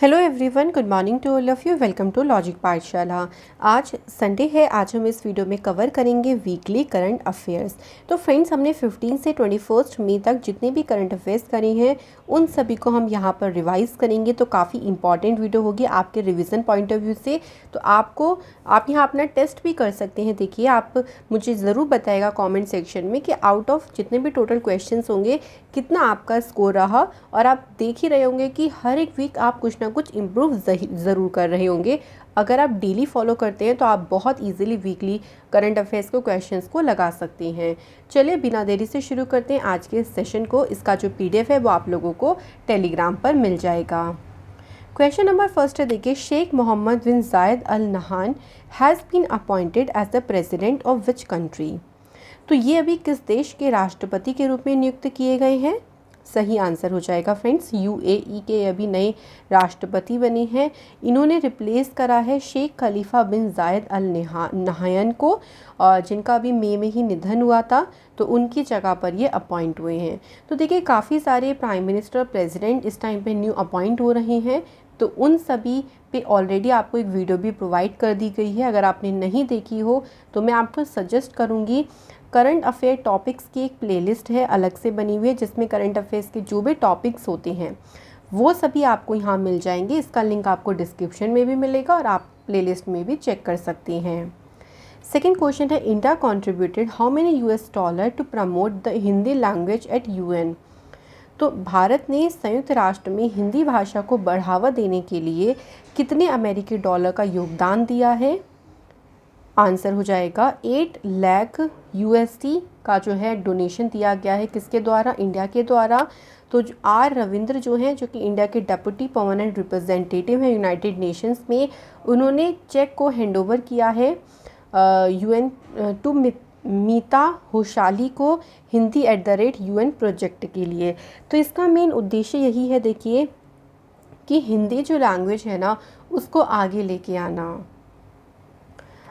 Hello everyone, good morning to all of you. Welcome to logic Pathshala. आज Sunday है। आज हम इस वीडियो में कवर करेंगे वीकली करंट अफेयर्स। तो फ्रेंड्स, हमने 15 से 21 मई तक जितने भी करंट अफेयर्स करे हैं उन सभी को हम यहाँ पर रिवाइज़ करेंगे। तो काफ़ी इंपॉर्टेंट वीडियो होगी आपके रिवीजन पॉइंट ऑफ व्यू से। तो आप यहाँ अपना टेस्ट भी कर सकते हैं। देखिए, आप मुझे ज़रूर बताएगा कॉमेंट सेक्शन में कि आउट ऑफ जितने भी टोटल क्वेश्चन होंगे कितना आपका स्कोर रहा। और आप देख ही रहे होंगे कि हर एक वीक आप कुछ ना कुछ इम्प्रूव ज़रूर कर रहे होंगे। अगर आप डेली फॉलो करते हैं तो आप बहुत इजीली वीकली करंट अफेयर्स को क्वेश्चंस को लगा सकते हैं। चलिए बिना देरी से शुरू करते हैं आज के सेशन को। इसका जो पीडीएफ है वो आप लोगों को टेलीग्राम पर मिल जाएगा। क्वेश्चन नंबर फर्स्ट है, देखिए, शेख मोहम्मद बिन Zayed Al Nahyan has been appointed as the president of which country. तो ये अभी किस देश के राष्ट्रपति के रूप में नियुक्त किए गए हैं? सही आंसर हो जाएगा फ्रेंड्स, यूएई के अभी नए राष्ट्रपति बने हैं। इन्होंने रिप्लेस करा है शेख खलीफा बिन जायद अल नहायन को, जिनका अभी मई में ही निधन हुआ था। तो उनकी जगह पर ये अपॉइंट हुए हैं। तो देखिए, काफ़ी सारे प्राइम मिनिस्टर, प्रेसिडेंट इस टाइम पे न्यू अपॉइंट हो रहे हैं। तो उन सभी पे ऑलरेडी आपको एक वीडियो भी प्रोवाइड कर दी गई है। अगर आपने नहीं देखी हो तो मैं आपको सजेस्ट करूँगी, करंट अफेयर टॉपिक्स की एक प्लेलिस्ट है अलग से बनी हुई है, जिसमें करंट अफेयर्स के जो भी टॉपिक्स होते हैं वो सभी आपको यहाँ मिल जाएंगे। इसका लिंक आपको डिस्क्रिप्शन में भी मिलेगा और आप प्लेलिस्ट में भी चेक कर सकते हैं। सेकेंड क्वेश्चन है, India contributed how many US dollar to promote the Hindi language at UN. तो भारत ने संयुक्त राष्ट्र में हिंदी भाषा को बढ़ावा देने के लिए कितने अमेरिकी डॉलर का योगदान दिया है? आंसर हो जाएगा 8 लाख यूएसडी का जो है डोनेशन दिया गया है। किसके द्वारा? इंडिया के द्वारा। तो आर रविंद्र जो हैं, जो कि इंडिया के डेप्यूटी परमानेंट रिप्रेजेंटेटिव हैं यूनाइटेड नेशंस में, उन्होंने चेक को हैंडओवर किया है यूएन टू मीता होशाली को हिंदी @UN प्रोजेक्ट के लिए। तो इसका मेन उद्देश्य यही है, देखिए, कि हिंदी जो लैंग्वेज है ना उसको आगे लेके आना।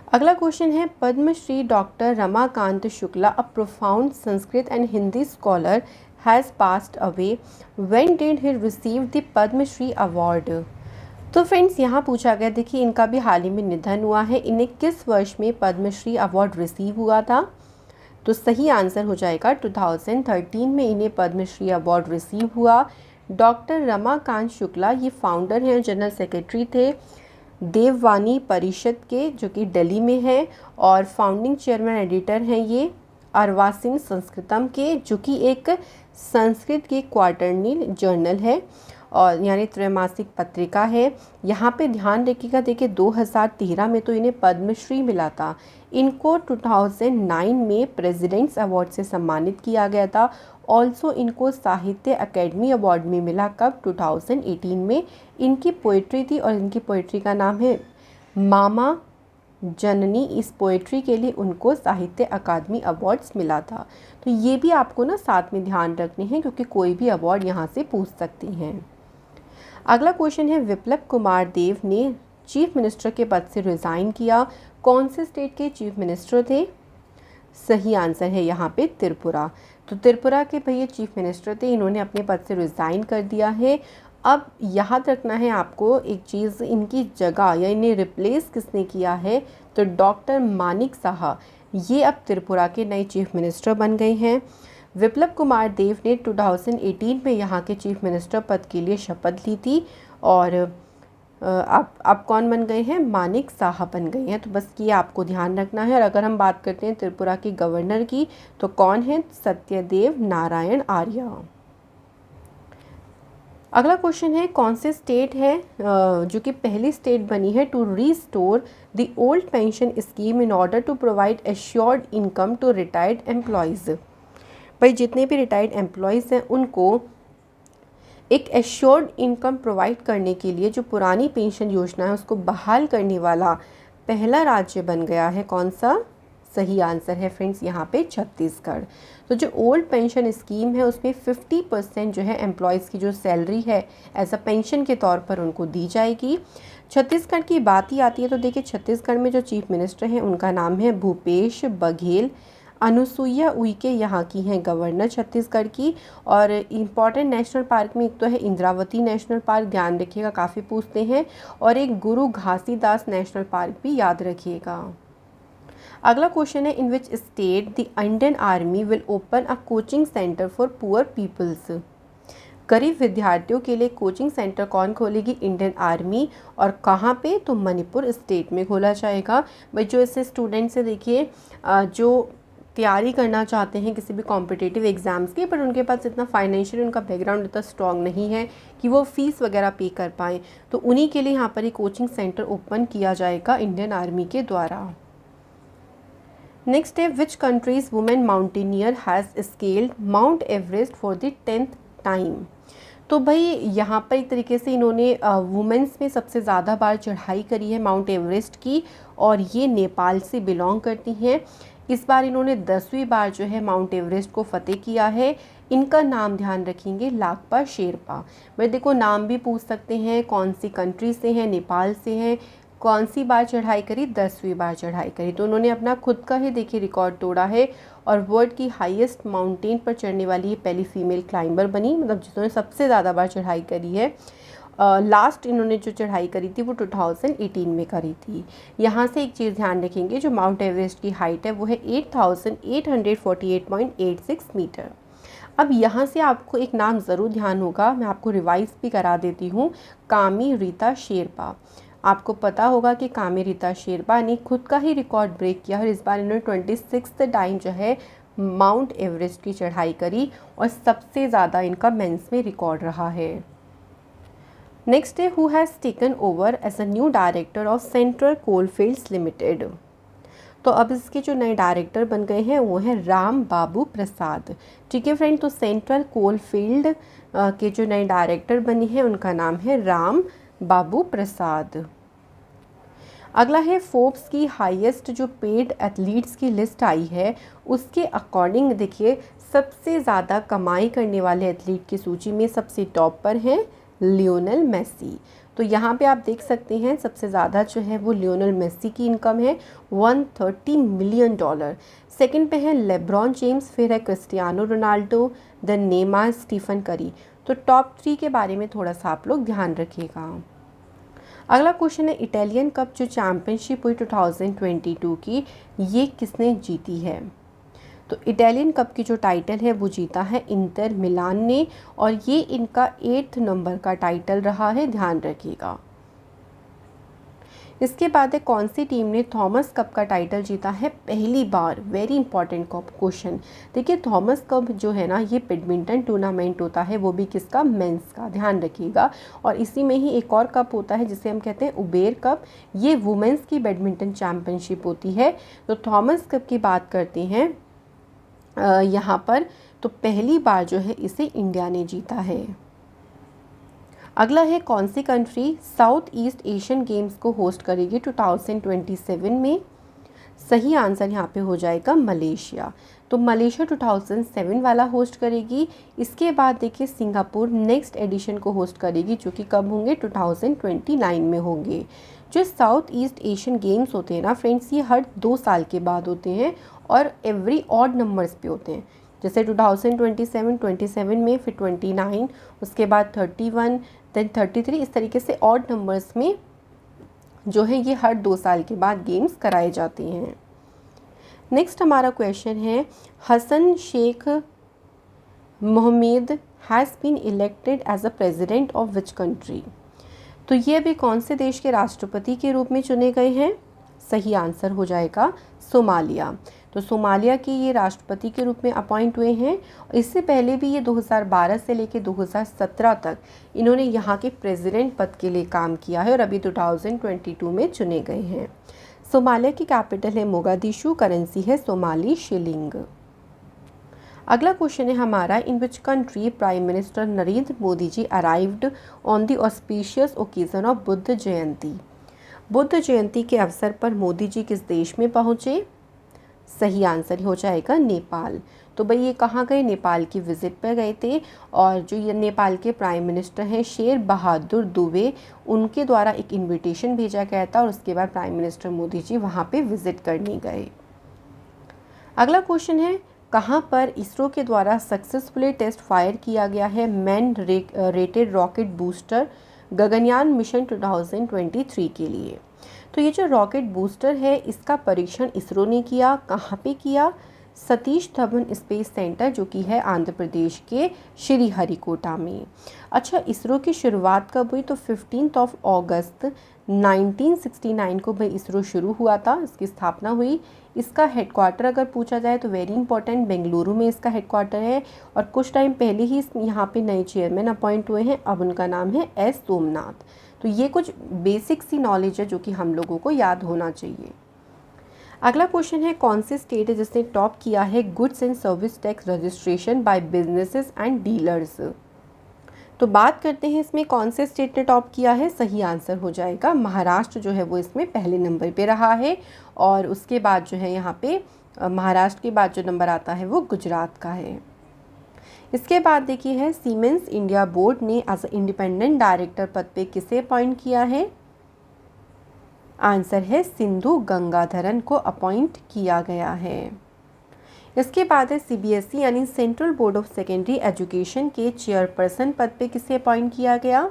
अगला क्वेश्चन है, Padma Shri doctor Ramakant Shukla, a profound Sanskrit and Hindi scholar, has passed away. When did he receive the Padma Shri award. तो फ्रेंड्स, यहाँ पूछा गया, देखिए, इनका भी हाल ही में निधन हुआ है। इन्हें किस वर्ष में पद्मश्री अवार्ड रिसीव हुआ था? तो सही आंसर हो जाएगा 2013 में इन्हें पद्मश्री अवार्ड रिसीव हुआ। डॉक्टर रमाकांत शुक्ला ये फाउंडर हैं, जनरल सेक्रेटरी थे देववानी परिषद के, जो कि दिल्ली में है, और फाउंडिंग चेयरमैन एडिटर हैं ये अर्वासिन संस्कृतम के, जो कि एक संस्कृत की क्वार्टरली जर्नल है और यानी त्रैमासिक पत्रिका है। यहाँ पे ध्यान रखिएगा, देखिए 2013 में तो इन्हें पद्मश्री मिला था। इनको 2009 में प्रेसिडेंट्स अवार्ड से सम्मानित किया गया था। ऑल्सो इनको साहित्य अकेडमी अवार्ड में मिला, कब? 2018 में। इनकी पोइट्री थी और इनकी पोइट्री का नाम है मामा जननी। इस पोइट्री के लिए उनको साहित्य अकादमी अवार्ड्स मिला था। तो ये भी आपको ना साथ में ध्यान रखने हैं, क्योंकि कोई भी अवार्ड यहाँ से पूछ सकती हैं। अगला क्वेश्चन है, विप्लव कुमार देव ने चीफ मिनिस्टर के पद से रिज़ाइन किया। कौन से स्टेट के चीफ मिनिस्टर थे? सही आंसर है यहाँ पे त्रिपुरा। तो त्रिपुरा के भैया चीफ मिनिस्टर थे, इन्होंने अपने पद से रिज़ाइन कर दिया है। अब याद रखना है आपको एक चीज़, इनकी जगह या इन्हें रिप्लेस किसने किया है? तो डॉक्टर मानिक साहा, ये अब त्रिपुरा के नए चीफ मिनिस्टर बन गए हैं। विप्लव कुमार देव ने 2018 में यहाँ के चीफ मिनिस्टर पद के लिए शपथ ली थी और अब कौन बन गए हैं? मानिक साहा बन गए हैं। तो बस ये आपको ध्यान रखना है। और अगर हम बात करते हैं त्रिपुरा के गवर्नर की, तो कौन है? सत्यदेव नारायण आर्य। अगला क्वेश्चन है, कौन से स्टेट है जो कि पहली स्टेट बनी है to restore the old pension scheme in order to provide assured income to retired employees. भाई, जितने भी रिटायर्ड एम्प्लॉयज़ हैं उनको एक एश्योर्ड इनकम प्रोवाइड करने के लिए जो पुरानी पेंशन योजना है उसको बहाल करने वाला पहला राज्य बन गया है। कौन सा? सही आंसर है फ्रेंड्स यहाँ पे छत्तीसगढ़। तो जो ओल्ड पेंशन स्कीम है उसमें 50% जो है एम्प्लॉयज़ की जो सैलरी है एज अ पेंशन के तौर पर उनको दी जाएगी। छत्तीसगढ़ की बात ही आती है तो देखिए, छत्तीसगढ़ में जो चीफ मिनिस्टर हैं उनका नाम है भूपेश बघेल। अनुसुईया उइके यहाँ की हैं गवर्नर छत्तीसगढ़ की। और इम्पॉर्टेंट नेशनल पार्क में एक तो है इंद्रावती नेशनल पार्क, ध्यान रखिएगा, काफ़ी पूछते हैं, और एक गुरु घासीदास नेशनल पार्क भी याद रखिएगा। अगला क्वेश्चन है, in which state the Indian army will open a coaching centre for poor peoples. गरीब विद्यार्थियों के लिए कोचिंग सेंटर कौन खोलेगी? Indian army. और कहाँ पे? तो मणिपुर स्टेट में खोला जाएगा। भाई जो ऐसे स्टूडेंट्स से देखिए जो तैयारी करना चाहते हैं किसी भी कॉम्पिटिटिव एग्ज़ाम्स की, पर उनके पास इतना फाइनेंशियल उनका बैकग्राउंड इतना स्ट्रॉन्ग नहीं है कि वो फ़ीस वगैरह पे कर पाएँ, तो उन्हीं के लिए यहाँ पर एक कोचिंग सेंटर ओपन किया जाएगा इंडियन आर्मी के द्वारा। नेक्स्ट है, which countries women mountaineer has scaled mount Everest for the 10th time. तो भाई यहाँ पर एक तरीके से इन्होंने वुमेंस में सबसे ज़्यादा बार चढ़ाई करी है माउंट एवरेस्ट की, और ये नेपाल से बिलोंग करती हैं। इस बार इन्होंने 10वीं बार जो है माउंट एवरेस्ट को फतेह किया है। इनका नाम ध्यान रखेंगे, लाकपा शेरपा। भाई देखो नाम भी पूछ सकते हैं, कौन सी कंट्री से हैं, नेपाल से हैं, कौन सी बार चढ़ाई करी? 10वीं बार चढ़ाई करी। तो उन्होंने अपना खुद का ही देखिए रिकॉर्ड तोड़ा है और वर्ल्ड की हाईएस्ट माउंटेन पर चढ़ने वाली ये पहली फीमेल क्लाइंबर बनी, मतलब जिन्होंने सबसे ज़्यादा बार चढ़ाई करी है। लास्ट इन्होंने जो चढ़ाई करी थी वो 2018 में करी थी। यहाँ से एक चीज़ ध्यान रखेंगे, जो माउंट एवरेस्ट की हाइट है वो है 8848.86 मीटर। अब यहाँ से आपको एक नाम ज़रूर ध्यान होगा, मैं आपको रिवाइज भी करा देती हूँ, कामी रीता शेरपा। आपको पता होगा कि कामी रीता शेरपा ने खुद का ही रिकॉर्ड ब्रेक किया और इस बार इन्होंने 26th टाइम जो है माउंट एवरेस्ट की चढ़ाई करी और सबसे ज़्यादा इनका मेंस में रिकॉर्ड रहा है। नेक्स्ट है, who has taken over as a new director of Central Coalfields Limited. तो अब इसके जो नए डायरेक्टर बन गए हैं वो हैं राम बाबू प्रसाद। ठीक है फ्रेंड, तो सेंट्रल कोलफील्ड के जो नए डायरेक्टर बने हैं उनका नाम है राम बाबू प्रसाद। अगला है, फोर्ब्स की हाईएस्ट जो पेड एथलीट्स की लिस्ट आई है उसके अकॉर्डिंग देखिए सबसे ज़्यादा कमाई करने वाले एथलीट की सूची में सबसे टॉप पर हैं लियोनेल मेसी। तो यहाँ पे आप देख सकते हैं सबसे ज़्यादा जो है वो लियोनेल मेसी की इनकम है $130 मिलियन। सेकंड पे है लेब्रॉन जेम्स, फिर है Cristiano Ronaldo, then Neymar, Stephen Curry. तो टॉप 3 के बारे में थोड़ा सा आप लोग ध्यान रखिएगा। अगला क्वेश्चन है, इटालियन कप जो चैम्पियनशिप हुई 2022 की, ये किसने जीती है? तो इटालियन कप की जो टाइटल है वो जीता है इंटर मिलान ने, और ये इनका 8th नंबर का टाइटल रहा है, ध्यान रखिएगा। इसके बाद है, कौन सी टीम ने थॉमस कप का टाइटल जीता है पहली बार? Very important question. देखिए थॉमस कप जो है ना ये बैडमिंटन टूर्नामेंट होता है, वो भी किसका? मेंस का, ध्यान रखिएगा। और इसी में ही एक और कप होता है जिसे हम कहते हैं उबेर कप, ये वुमेंस की बैडमिंटन चैम्पियनशिप होती है। तो थॉमस कप की बात करते हैं यहाँ पर, तो पहली बार जो है इसे इंडिया ने जीता है। अगला है, कौन सी country South East Asian Games को होस्ट करेगी 2027 में? सही आंसर यहाँ पे हो जाएगा मलेशिया। तो मलेशिया 2007 वाला होस्ट करेगी। इसके बाद देखिए सिंगापुर नेक्स्ट एडिशन को होस्ट करेगी, जो कि कब होंगे? 2029 में होंगे। जो साउथ ईस्ट एशियन गेम्स होते हैं ना फ्रेंड्स, ये हर 2 साल के बाद होते हैं और एवरी ऑड नंबर्स पे होते हैं। जैसे 2027 में, फिर 29, उसके बाद 31, देन 33, इस तरीके से ऑड नंबर्स में जो है ये हर 2 साल के बाद गेम्स कराए जाते हैं। नेक्स्ट हमारा क्वेश्चन है, Hassan Sheikh Mohamud has been elected as a president of which country? तो ये भी कौन से देश के राष्ट्रपति के रूप में चुने गए हैं? सही आंसर हो जाएगा सोमालिया। तो सोमालिया के ये राष्ट्रपति के रूप में अपॉइंट हुए हैं। इससे पहले भी ये 2012 से लेकर 2017 तक इन्होंने यहाँ के प्रेसिडेंट पद के लिए काम किया है और अभी 2022 में चुने गए हैं। सोमालिया की कैपिटल है मोगादिशु, करेंसी है सोमाली शिलिंग। अगला क्वेश्चन है हमारा, in which country prime minister Narendra Modi ji arrived on the auspicious occasion of Buddha Jayanti? Buddha Jayanti के अवसर पर मोदी जी किस देश में पहुँचे? सही आंसर हो जाएगा नेपाल। तो भाई ये कहाँ गए? नेपाल की विज़िट पर गए थे और जो ये नेपाल के प्राइम मिनिस्टर हैं शेर बहादुर दुबे, उनके द्वारा एक इनविटेशन भेजा गया था और उसके बाद प्राइम मिनिस्टर मोदी जी वहाँ पे विज़िट करने गए। अगला क्वेश्चन है, कहाँ पर इसरो के द्वारा सक्सेसफुली टेस्ट फायर किया गया है man rated rocket booster Gaganyaan mission 2023 के लिए। तो ये जो रॉकेट बूस्टर है इसका परीक्षण इसरो ने किया, कहाँ पे किया? सतीश धवन स्पेस सेंटर, जो कि है आंध्र प्रदेश के श्रीहरिकोटा में। अच्छा, इसरो की शुरुआत कब हुई? तो 15 अगस्त 1969 को भाई इसरो शुरू हुआ था, इसकी स्थापना हुई। इसका हेडक्वार्टर अगर पूछा जाए तो वेरी इंपॉर्टेंट, बेंगलुरु में इसका हेडक्वार्टर है। और कुछ टाइम पहले ही यहाँ पे नए चेयरमैन अपॉइंट हुए हैं, अब उनका नाम है एस सोमनाथ। तो ये कुछ बेसिक सी नॉलेज है जो कि हम लोगों को याद होना चाहिए। अगला क्वेश्चन है, कौन से स्टेट है जिसने टॉप किया है goods and service tax registration bye businesses and dealers? तो बात करते हैं इसमें कौन से स्टेट ने टॉप किया है। सही आंसर हो जाएगा महाराष्ट्र, जो है वो इसमें पहले नंबर पे रहा है। और उसके बाद जो है यहाँ पे महाराष्ट्र के बाद जो नंबर आता है वो गुजरात का है। इसके बाद देखिए है, सीमेंस इंडिया बोर्ड ने एज इंडिपेंडेंट डायरेक्टर पद पे किसे अपॉइंट किया है? आंसर है सिंधु गंगाधरन को अपॉइंट किया गया है। इसके बाद है सीबीएसई यानी central board of secondary education के चेयरपर्सन पद पे किसे अपॉइंट किया गया?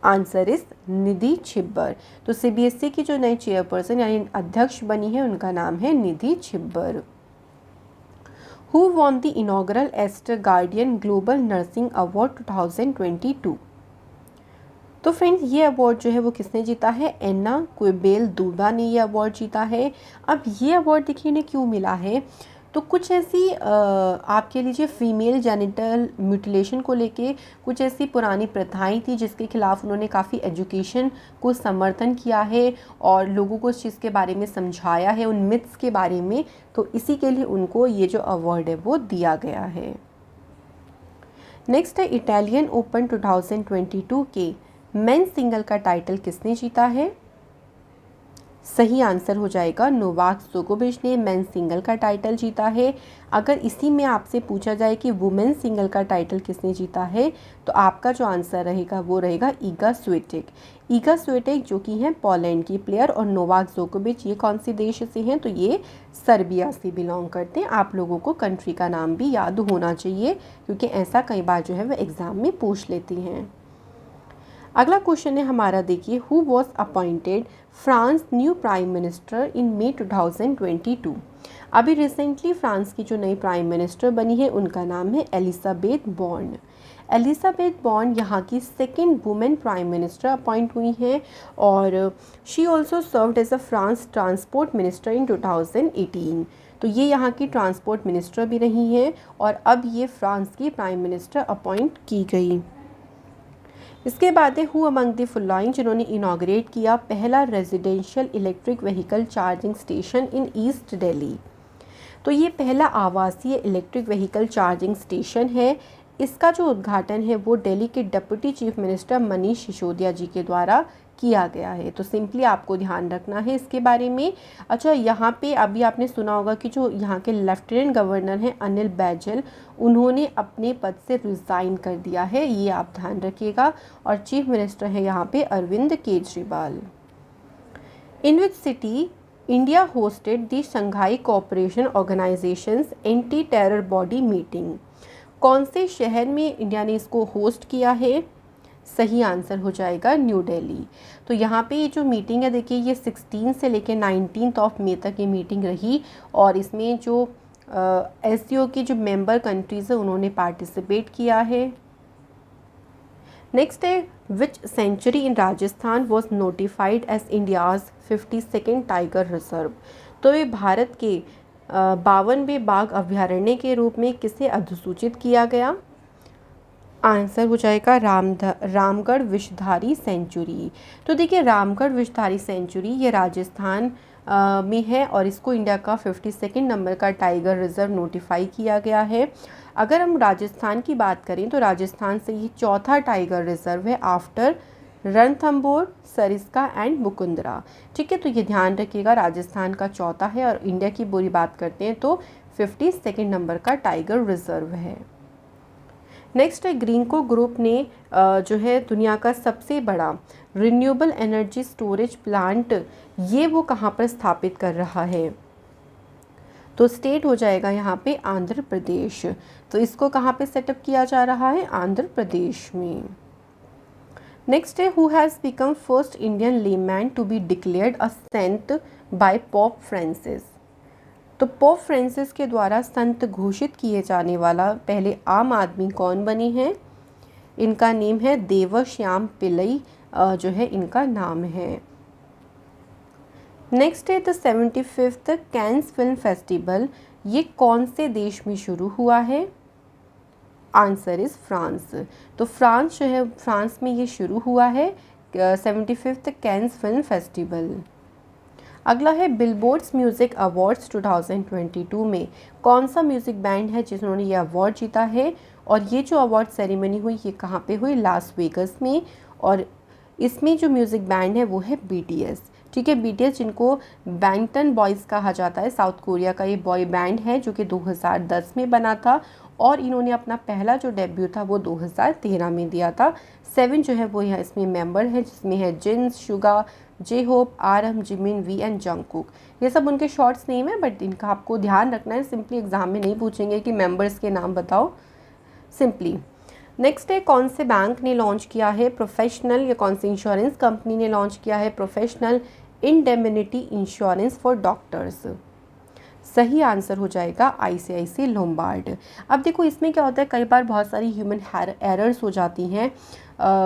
आंसर इज निधि छिब्बर। तो सीबीएसई की जो नई चेयरपर्सन यानी अध्यक्ष बनी है उनका नाम है Nidhi Chhibber. Who won the inaugural Aster Guardian Global Nursing Award 2022? तो फ्रेंड्स, ये अवार्ड जो है वो किसने जीता है? एन्ना क्विबेल दूबा ने ये अवार्ड जीता है। अब ये अवार्ड देखिए इन्हें क्यों मिला है, तो कुछ ऐसी आप कह लीजिए फीमेल जेनिटल म्यूटिलेशन को लेके कुछ ऐसी पुरानी प्रथाएं थी जिसके खिलाफ उन्होंने काफ़ी एजुकेशन को समर्थन किया है और लोगों को इस चीज़ के बारे में समझाया है, उन मिथ्स के बारे में। तो इसी के लिए उनको ये जो अवार्ड है वो दिया गया है। नेक्स्ट है, इटालियन ओपन 2022 के मेंस सिंगल का टाइटल किसने जीता है? सही आंसर हो जाएगा नोवाक जोकोविच ने मेंस सिंगल का टाइटल जीता है। अगर इसी में आपसे पूछा जाए कि वुमेन सिंगल का टाइटल किसने जीता है तो आपका जो आंसर रहेगा वो रहेगा ईगा स्विएटेक। ईगा स्विएटेक जो कि हैं पोलैंड की प्लेयर, और नोवाक जोकोविच ये कौन से देश से हैं? तो ये सर्बिया से बिलोंग करते हैं। आप लोगों को कंट्री का नाम भी याद होना चाहिए क्योंकि ऐसा कई बार जो है वह एग्ज़ाम में पूछ लेती हैं। अगला क्वेश्चन है हमारा, देखिए, who was appointed France new prime minister in May 2022? अभी रिसेंटली फ्रांस की जो नई प्राइम मिनिस्टर बनी है उनका नाम है एलिजाबेथ बॉर्न। एलिजाबेथ बॉर्न यहाँ की second women prime minister appoint हुई हैं और she also served as a France transport minister in 2018। तो ये यहाँ की ट्रांसपोर्ट मिनिस्टर भी रही हैं और अब ये फ्रांस की प्राइम मिनिस्टर अपॉइंट की गई। इसके बाद है, हु अमंग द फॉलोइंग जिन्होंने इनॉग्रेट किया पहला residential electric vehicle charging station इन ईस्ट दिल्ली? तो ये पहला आवासीय इलेक्ट्रिक व्हीकल चार्जिंग स्टेशन है। इसका जो उद्घाटन है वो दिल्ली के deputy chief minister Manish Sisodia ji के द्वारा किया गया है। तो सिंपली आपको ध्यान रखना है इसके बारे में। अच्छा, यहाँ पे अभी आपने सुना होगा कि जो यहाँ के लेफ्टिनेंट गवर्नर हैं अनिल बैजल, उन्होंने अपने पद से रिज़ाइन कर दिया है, ये आप ध्यान रखिएगा। और चीफ मिनिस्टर है यहाँ पे Arvind Kejriwal. In which city India hosted the Shanghai Cooperation Organisations anti terror body meeting? कौन से शहर में इंडिया ने इसको होस्ट किया है? सही आंसर हो जाएगा न्यू दिल्ली। तो यहाँ पे ये जो मीटिंग है देखिए ये 16 से लेकर 19 मई तक ये मीटिंग रही और इसमें जो एससीओ की जो मेंबर कंट्रीज़ है उन्होंने पार्टिसिपेट किया है। नेक्स्ट है, which sanctuary in Rajasthan was notified as India's 52nd tiger reserve? तो ये भारत के 52वें बाघ अभ्यारण्य के रूप में किसे अधिसूचित किया गया? आंसर हो जाएगा रामगढ़ विषधारी सेंचुरी। तो देखिए रामगढ़ विषधारी सेंचुरी ये राजस्थान में है और इसको इंडिया का 52nd नंबर का टाइगर रिजर्व नोटिफाई किया गया है। अगर हम राजस्थान की बात करें तो राजस्थान से ये चौथा टाइगर रिजर्व है आफ्टर रणथंभौर, सरिस्का एंड मुकुंदरा। ठीक है, तो ये ध्यान रखिएगा राजस्थान का चौथा है और इंडिया की बुरी बात करते हैं तो 52nd नंबर का टाइगर रिजर्व है। नेक्स्ट है, ग्रीनको ग्रुप ने जो है दुनिया का सबसे बड़ा रिन्यूएबल एनर्जी स्टोरेज प्लांट ये वो कहाँ पर स्थापित कर रहा है? तो स्टेट हो जाएगा यहाँ पे आंध्र प्रदेश। तो इसको कहाँ पे सेटअप किया जा रहा है? आंध्र प्रदेश में। नेक्स्ट है who has become first Indian layman to be declared a saint by Pope Francis. तो पोप फ्रांसिस के द्वारा संत घोषित किए जाने वाला पहले आम आदमी कौन बने हैं? इनका नेम है देवश्याम पिल्लई, जो है इनका नाम है। नेक्स्ट है the 75th cans film festival, ये कौन से देश में शुरू हुआ है? Answer is France. तो फ्रांस जो है, फ्रांस में ये शुरू हुआ है 75th कैन्स फिल्म फेस्टिवल। अगला है बिलबोर्ड्स म्यूज़िक अवार्ड्स 2022 में कौन सा म्यूज़िक बैंड है जिन्होंने ये अवार्ड जीता है? और ये जो अवार्ड सेरेमनी हुई ये कहाँ पे हुई? लास वेगस में। और इसमें जो म्यूज़िक बैंड है वो है BTS। ठीक है, BTS जिनको बैंगटन बॉयज़ कहा जाता है, साउथ कोरिया का ये बॉय बैंड है जो कि 2010 में बना था और इन्होंने अपना पहला जो डेब्यू था वो 2013 में दिया था। 7 जो है वो यहाँ इसमें मेंबर है, जिसमें है Jin, Suga, J Hope, RM, Jimin, V and Jungkook. ये सब उनके शॉर्ट्स नेम है, बट इनका आपको ध्यान रखना है। सिंपली एग्जाम में नहीं पूछेंगे कि मेंबर्स के नाम बताओ, सिंपली। नेक्स्ट है कौन से बैंक ने लॉन्च किया है प्रोफेशनल, या कौन सी इंश्योरेंस कंपनी ने लॉन्च किया है professional indemnity insurance for doctors? सही आंसर हो जाएगा ICICI लोम्बार्ड। अब देखो इसमें क्या होता है, कई बार बहुत सारी ह्यूमन एरर्स हो जाती हैं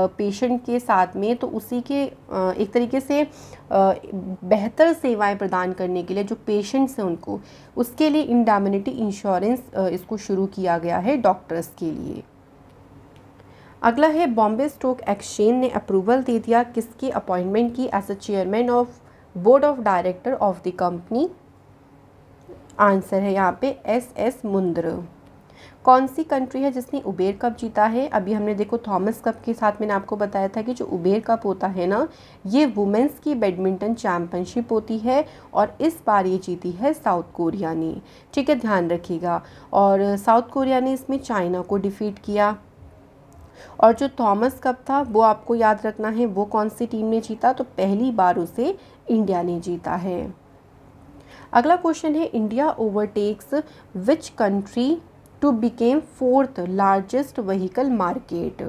पेशेंट के साथ में, तो उसी के एक तरीके से बेहतर सेवाएं प्रदान करने के लिए जो पेशेंट्स हैं उनको, उसके लिए इंडेमनिटी इंश्योरेंस इसको शुरू किया गया है डॉक्टर्स के लिए। अगला है बॉम्बे स्टॉक एक्सचेंज ने अप्रूवल दे दिया किसकी अपॉइंटमेंट की as a chairman of board of director of the company? Answer है यहाँ पे SS मुंद्र। कौन सी कंट्री है जिसने उबेर कप जीता है? अभी हमने देखो थॉमस कप के साथ मैंने आपको बताया था कि जो उबेर कप होता है ना, ये वुमेंस की बैडमिंटन चैम्पियनशिप होती है और इस बार ये जीती है साउथ कोरिया ने। ठीक है, ध्यान रखिएगा। और साउथ कोरिया ने इसमें चाइना को डिफीट किया। और जो थॉमस कप था वो आपको याद रखना है वो कौन सी टीम ने जीता? तो पहली बार उसे इंडिया ने जीता है। अगला क्वेश्चन है India overtakes which country to became 4th largest vehicle market?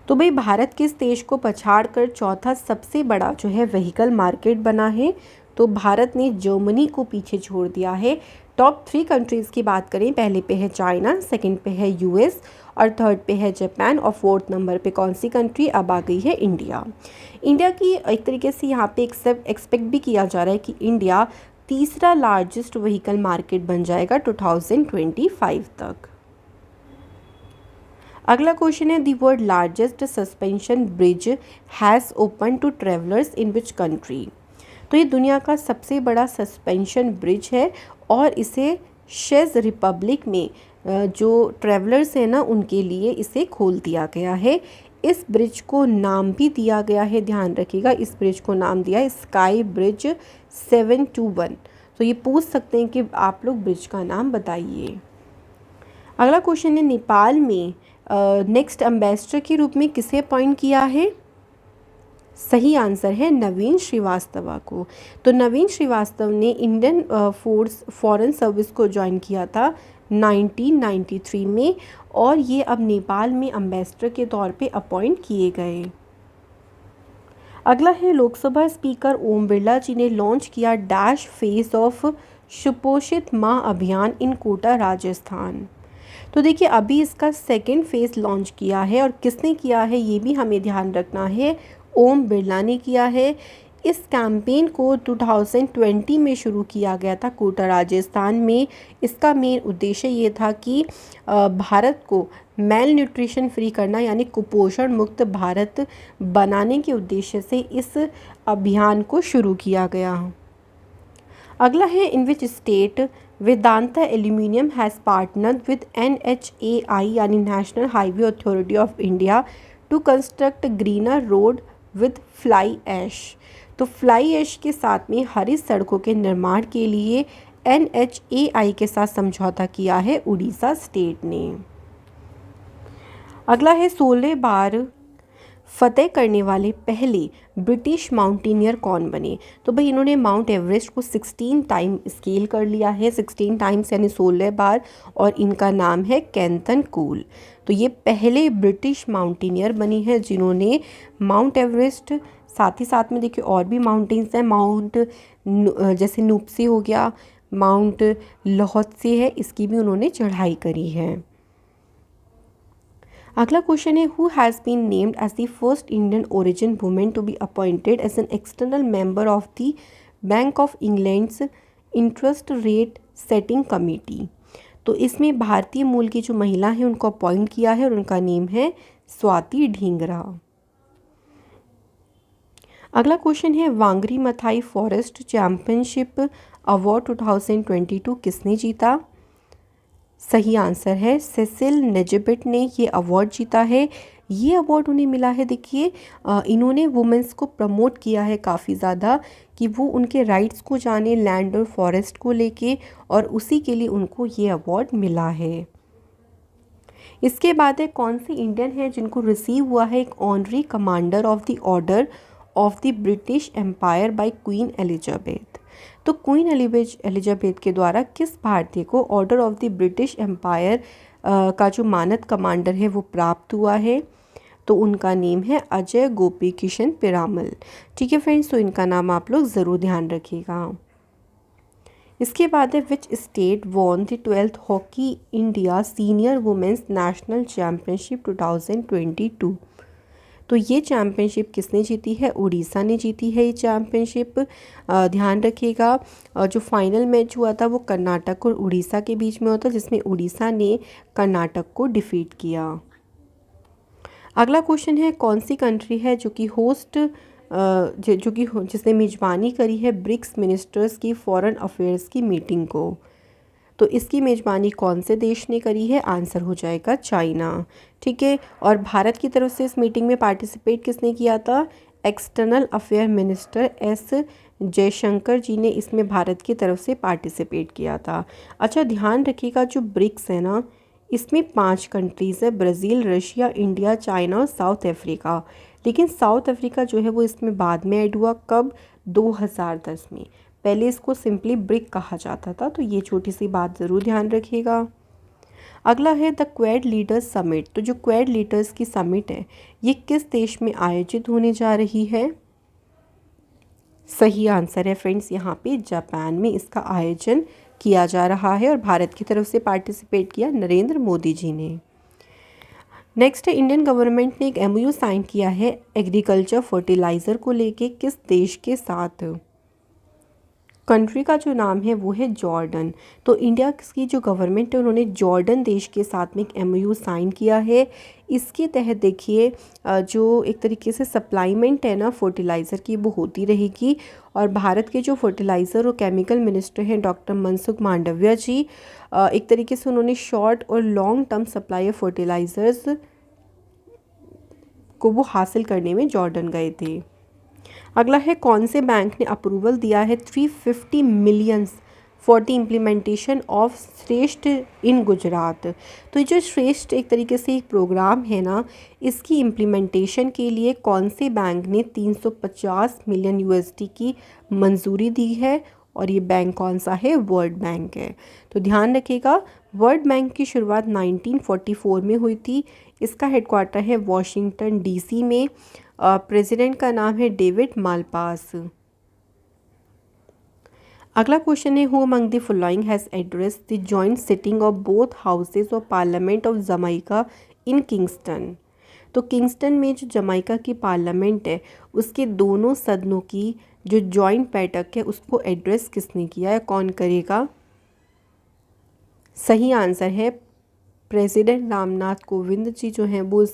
तो भाई भारत किस देश को पछाड़ कर चौथा सबसे बड़ा जो है व्हीकल मार्केट बना है? तो भारत ने जर्मनी को पीछे छोड़ दिया है। टॉप 3 कंट्रीज़ की बात करें, पहले पे है चाइना, सेकंड पे है US और थर्ड पे है जापान और 4th नंबर पे कौन सी कंट्री अब आ गई है? इंडिया। इंडिया की एक तरीके से यहाँ पे एक्सपेक्ट भी किया जा रहा है कि इंडिया तीसरा लार्जेस्ट व्हीकल मार्केट बन जाएगा 2025 तक। अगला क्वेश्चन है the world largest suspension bridge has open to travellers in which country? तो ये दुनिया का सबसे बड़ा सस्पेंशन ब्रिज है और इसे चेक रिपब्लिक में जो ट्रेवलर्स हैं ना उनके लिए इसे खोल दिया गया है। इस ब्रिज को नाम भी दिया गया है, ध्यान रखिएगा, इस ब्रिज को नाम दिया है स्काई ब्रिज 721। तो ये पूछ सकते हैं कि आप लोग ब्रिज का नाम बताइए। अगला क्वेश्चन है नेपाल में नेक्स्ट एम्बेसडर के रूप में किसे अपॉइंट किया है? सही आंसर है नवीन श्रीवास्तव को। तो नवीन श्रीवास्तव ने इंडियन फॉरेन सर्विस को ज्वाइन किया था 1993 में और ये अब नेपाल में एम्बेसडर के तौर पे अपॉइंट किए गए। अगला है लोकसभा स्पीकर ओम बिरला जी ने लॉन्च किया डैश फेज ऑफ सुपोषित माँ अभियान इन कोटा राजस्थान। तो देखिए अभी इसका सेकेंड फेज़ लॉन्च किया है और किसने किया है ये भी हमें ध्यान रखना है, ओम बिरला ने किया है। इस कैंपेन को 2020 में शुरू किया गया था कोटा राजस्थान में। इसका मेन उद्देश्य ये था कि भारत को मेल न्यूट्रिशन फ्री करना यानी कुपोषण मुक्त भारत बनाने के उद्देश्य से इस अभियान को शुरू किया गया। अगला है in which state Vedanta aluminium has partnered with NHAI यानी National Highway Authority of India to construct greener road with fly ash. तो फ्लाई ऐश के साथ में हरी सड़कों के निर्माण के लिए NHAI के साथ समझौता किया है उड़ीसा स्टेट ने। अगला है 16 बार फतेह करने वाले पहले ब्रिटिश माउंटेनियर कौन बने? तो भाई इन्होंने माउंट एवरेस्ट को 16 टाइम स्केल कर लिया है, 16 टाइम्स यानी 16 बार, और इनका नाम है केंतन कूल। तो ये पहले ब्रिटिश माउंटेनियर बनी है जिन्होंने माउंट एवरेस्ट, साथ ही साथ में देखिए और भी माउंटेन्स हैं, जैसे नुप्सी हो गया, माउंट लोहत्से है, इसकी भी उन्होंने चढ़ाई करी है। अगला क्वेश्चन है, who has been named as the first Indian origin women to be appointed as an external member of the Bank of England's interest rate setting committee? तो इसमें भारतीय मूल की जो महिला है उनको अपॉइंट किया है और उनका नेम है स्वाति ढींगरा। अगला क्वेश्चन है, वांगरी मथाई फॉरेस्ट चैंपियनशिप अवार्ड 2022 किसने जीता? सही आंसर है सेसिल निजबिट ने ये अवार्ड जीता है। ये अवार्ड उन्हें मिला है, देखिए इन्होंने वुमेंस को प्रमोट किया है काफ़ी ज़्यादा कि वो उनके राइट्स को जाने लैंड और फॉरेस्ट को लेके, और उसी के लिए उनको ये अवार्ड मिला है। इसके बाद है, कौन सी इंडियन है जिनको रिसीव हुआ है एक honorary commander of the order of the British Empire by Queen Elizabeth? तो क्वीन एलिजाबेथ के द्वारा किस भारतीय को order of the British Empire का जो मानद कमांडर है वो प्राप्त हुआ है? तो उनका नेम है अजय गोपी किशन पिरामल। ठीक है फ्रेंड्स, तो इनका नाम आप लोग ज़रूर ध्यान रखिएगा। इसके बाद है, which state won the 12th hockey India senior women's national championship 2022? तो ये चैम्पियनशिप किसने जीती है? उड़ीसा ने जीती है ये चैम्पियनशिप। ध्यान रखिएगा, जो फाइनल मैच हुआ था वो कर्नाटक और उड़ीसा के बीच में हुआ था, जिसमें उड़ीसा ने कर्नाटक को डिफीट किया। अगला क्वेश्चन है, कौन सी कंट्री है जो कि जिसने मेज़बानी करी है ब्रिक्स मिनिस्टर्स की फॉरेन अफेयर्स की मीटिंग को? तो इसकी मेज़बानी कौन से देश ने करी है? आंसर हो जाएगा चाइना। ठीक है, और भारत की तरफ से इस मीटिंग में पार्टिसिपेट किसने किया था? External affair minister S Jaishankar ji ने इसमें भारत की तरफ से पार्टिसिपेट किया था। अच्छा ध्यान रखिएगा, जो ब्रिक्स है ना, इसमें 5 कंट्रीज़ है, ब्राज़ील, रशिया, इंडिया, चाइना और साउथ अफ्रीका। लेकिन साउथ अफ्रीका जो है वो इसमें बाद में ऐड हुआ, कब? 2010 में। पहले इसको सिंपली ब्रिक कहा जाता था, तो ये छोटी सी बात ज़रूर ध्यान रखिएगा। अगला है द क्वेड लीडर्स समिट। तो जो क्वेड लीडर्स की समिट है ये किस देश में आयोजित होने जा रही है? सही आंसर है फ्रेंड्स, यहाँ पे जापान में इसका आयोजन किया जा रहा है और भारत की तरफ से पार्टिसिपेट किया नरेंद्र मोदी जी ने। नेक्स्ट है, इंडियन गवर्नमेंट ने एक MOU साइन किया है एग्रीकल्चर फर्टिलाइज़र को लेके किस देश के साथ? कंट्री का जो नाम है वो है जॉर्डन। तो इंडिया की जो गवर्नमेंट है उन्होंने जॉर्डन देश के साथ में एक MOU साइन किया है। इसके तहत देखिए जो एक तरीके से सप्लाईमेंट है ना फर्टिलाइज़र की वो होती रहेगी, और भारत के जो फर्टिलाइज़र और केमिकल मिनिस्टर हैं डॉक्टर मनसुख मांडविया जी, एक तरीके से उन्होंने शॉर्ट और long term supply of fertilisers को वो हासिल करने में जॉर्डन गए थे। अगला है, कौन से बैंक ने अप्रूवल दिया है 350 millions for the implementation of श्रेष्ठ इन गुजरात? तो ये जो श्रेष्ठ एक तरीके से एक प्रोग्राम है ना, इसकी इम्प्लीमेंटेशन के लिए कौन से बैंक ने 350 मिलियन USD की मंजूरी दी है? और ये बैंक कौन सा है? वर्ल्ड बैंक है। तो ध्यान रखिएगा, वर्ल्ड बैंक की शुरुआत 1944 में हुई थी। इसका हेडक्वार्टर है वॉशिंगटन DC में। प्रेसिडेंट का नाम है डेविड मालपास। अगला क्वेश्चन है, who among the following has address the joint sitting of both houses of parliament of Jamaica in Kingston? तो किंगस्टन में जो जमाइका की पार्लियामेंट है उसके दोनों सदनों की जो जॉइंट बैठक है उसको एड्रेस किसने किया है? कौन करेगा? सही आंसर है प्रेसिडेंट रामनाथ कोविंद जी जो हैं वो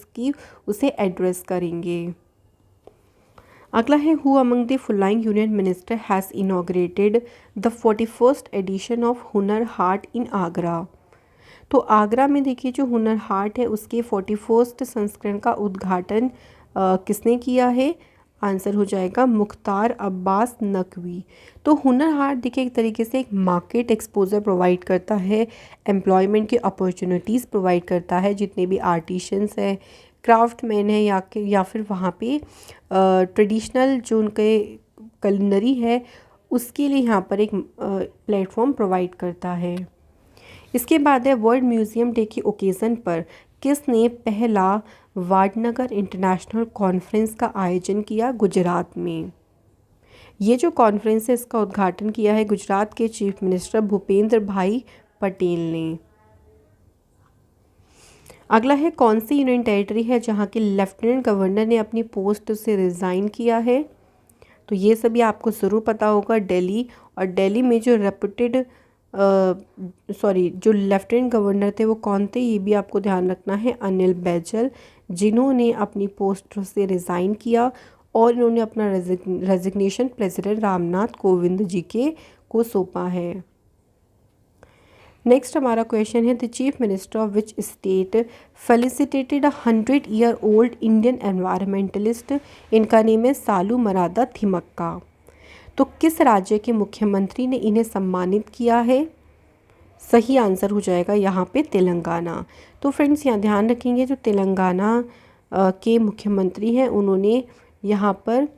उसे एड्रेस करेंगे। अगला है, who among the following union minister has inaugurated the 41st edition of Hunar Haat इन आगरा? तो आगरा में देखिए जो हुनर हाट है उसके 41st संस्करण का उद्घाटन किसने किया है? आंसर हो जाएगा मुख्तार अब्बास नकवी। तो हुनर हाट देखिए एक तरीके से एक मार्केट एक्सपोजर प्रोवाइड करता है, एम्प्लॉयमेंट की अपॉर्चुनिटीज़ प्रोवाइड करता है, जितने भी आर्टिशंस हैं, क्राफ्टमैन है या फिर वहाँ पे ट्रेडिशनल जो उनके कलिनरी है उसके लिए यहाँ पर एक प्लेटफॉर्म प्रोवाइड करता है। इसके बाद है वर्ल्ड म्यूज़ियम डे के ओकेज़न पर किसने पहला वाडनगर इंटरनेशनल कॉन्फ्रेंस का आयोजन किया गुजरात में। ये जो कॉन्फ्रेंस है इसका उद्घाटन किया है गुजरात के चीफ मिनिस्टर भूपेंद्र भाई पटेल ने। अगला है कौन सी यूनियन टेरिटरी है जहाँ के लेफ्टिनेंट गवर्नर ने अपनी पोस्ट से रिज़ाइन किया है। तो ये सभी आपको ज़रूर पता होगा, दिल्ली। और दिल्ली में जो जो लेफ्टिनेंट गवर्नर थे वो कौन थे ये भी आपको ध्यान रखना है, अनिल बैजल, जिन्होंने अपनी पोस्ट से रिज़ाइन किया और इन्होंने अपना रेजिग्नेशन प्रेसिडेंट रामनाथ कोविंद जी के को सौंपा है। नेक्स्ट हमारा क्वेश्चन है the chief minister of which state felicitated 100-year old Indian environmentalist. इनका नेम है सालू मरादा थिमक्का। तो किस राज्य के मुख्यमंत्री ने इन्हें सम्मानित किया है। सही आंसर हो जाएगा यहाँ पे तेलंगाना। तो फ्रेंड्स यहाँ ध्यान रखेंगे जो तेलंगाना के मुख्यमंत्री हैं उन्होंने यहाँ पर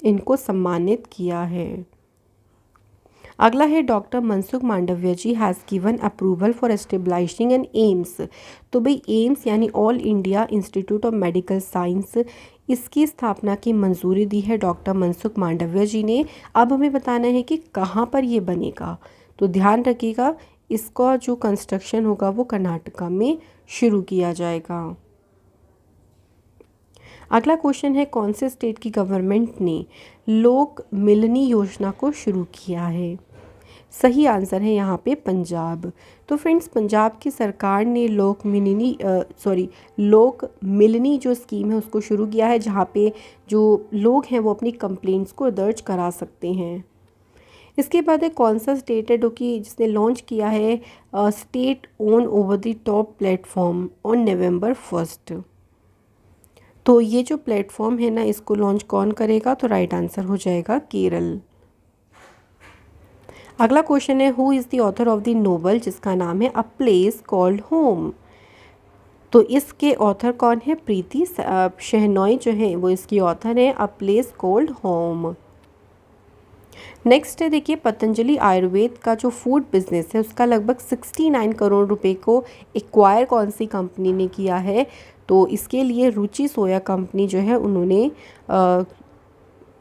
इनको सम्मानित किया है। अगला है doctor Mansukh Mandaviya ji has given approval for establishing an AIIMS. तो भाई एम्स यानी all India institute of medical science, इसकी स्थापना की मंजूरी दी है डॉक्टर मनसुख मांडव्य जी ने। अब हमें बताना है कि कहाँ पर ये बनेगा। तो ध्यान रखिएगा इसका जो कंस्ट्रक्शन होगा वो कर्नाटका में शुरू किया जाएगा। अगला क्वेश्चन है कौन से स्टेट की गवर्नमेंट ने लोक मिलनी योजना को शुरू किया है। सही आंसर है यहाँ पे पंजाब। तो फ्रेंड्स पंजाब की सरकार ने लोक मिलनी जो स्कीम है उसको शुरू किया है जहाँ पे जो लोग हैं वो अपनी कंप्लेंट्स को दर्ज करा सकते हैं। इसके बाद है कौन सा स्टेट है जो कि जिसने लॉन्च किया है state own over the top platform on November 1। तो ये जो प्लेटफॉर्म है ना इसको लॉन्च कौन करेगा। तो राइट आंसर हो जाएगा केरल। अगला क्वेश्चन है who is the author of the novel जिसका नाम है अ प्लेस कॉल्ड होम। तो इसके ऑथर कौन है, प्रीति शेहनॉय जो है वो इसकी ऑथर है a place called home. Next है देखिए पतंजलि आयुर्वेद का जो फूड बिजनेस है उसका लगभग 69 करोड़ रुपए को एक्वायर कौन सी कंपनी ने किया है। तो इसके लिए रुचि सोया कंपनी जो है उन्होंने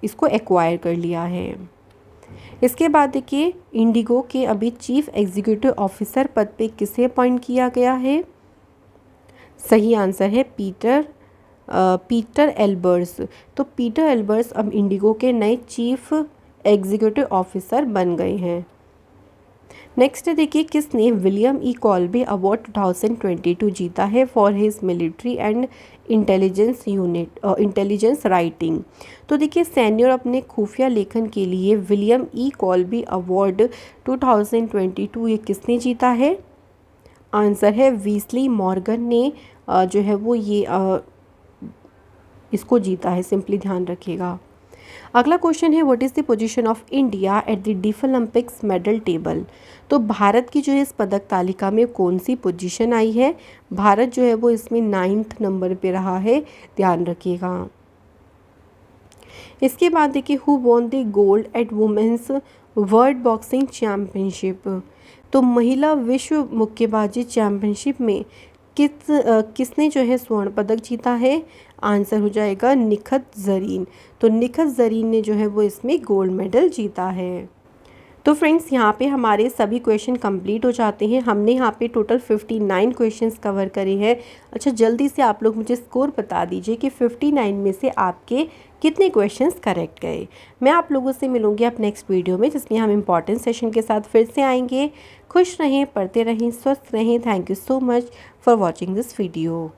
इसको एक्वायर कर लिया है। इसके बाद देखिए इंडिगो के अभी चीफ एग्जीक्यूटिव ऑफिसर पद पे किसे अपॉइंट किया गया है। सही आंसर है पीटर एल्बर्स। तो पीटर एल्बर्स अब इंडिगो के नए चीफ एग्जीक्यूटिव ऑफिसर बन गए हैं। नेक्स्ट देखिए किसने विलियम ई कॉल्बे अवार्ड 2022 जीता है for his military and intelligence writing. तो देखिए सैन्य और अपने खुफिया लेखन के लिए विलियम ई कॉल्बे अवार्ड 2022 ये किसने जीता है। आंसर है वीसली मॉर्गन ने जो है वो ये इसको जीता है, सिंपली ध्यान रखिएगा। अगला क्वेश्चन है what is the position of India at the Deaflympics medal table. तो भारत की जो है इस पदक तालिका में कौन सी पोजीशन आई है। भारत जो है वो इसमें 9th नंबर पे रहा है, ध्यान रखिएगा। इसके बाद देखिए who won the gold at women's world boxing championship. तो महिला विश्व मुक्केबाजी चैम्पियनशिप में किसने जो है स्वर्ण पदक जीता है। आंसर हो जाएगा निखत जरीन। तो निखत जरीन ने जो है वो इसमें गोल्ड मेडल जीता है। तो फ्रेंड्स यहाँ पे हमारे सभी क्वेश्चन कंप्लीट हो जाते हैं। हमने यहाँ पे टोटल 59 क्वेश्चंस कवर करे हैं। अच्छा जल्दी से आप लोग मुझे स्कोर बता दीजिए कि 59 में से आपके कितने क्वेश्चंस करेक्ट गए। मैं आप लोगों से मिलूंगी अब नेक्स्ट वीडियो में जिसमें हम इम्पॉर्टेंट सेशन के साथ फिर से आएंगे। खुश रहें, पढ़ते रहें, स्वस्थ रहें। Thank you so much for watching this video.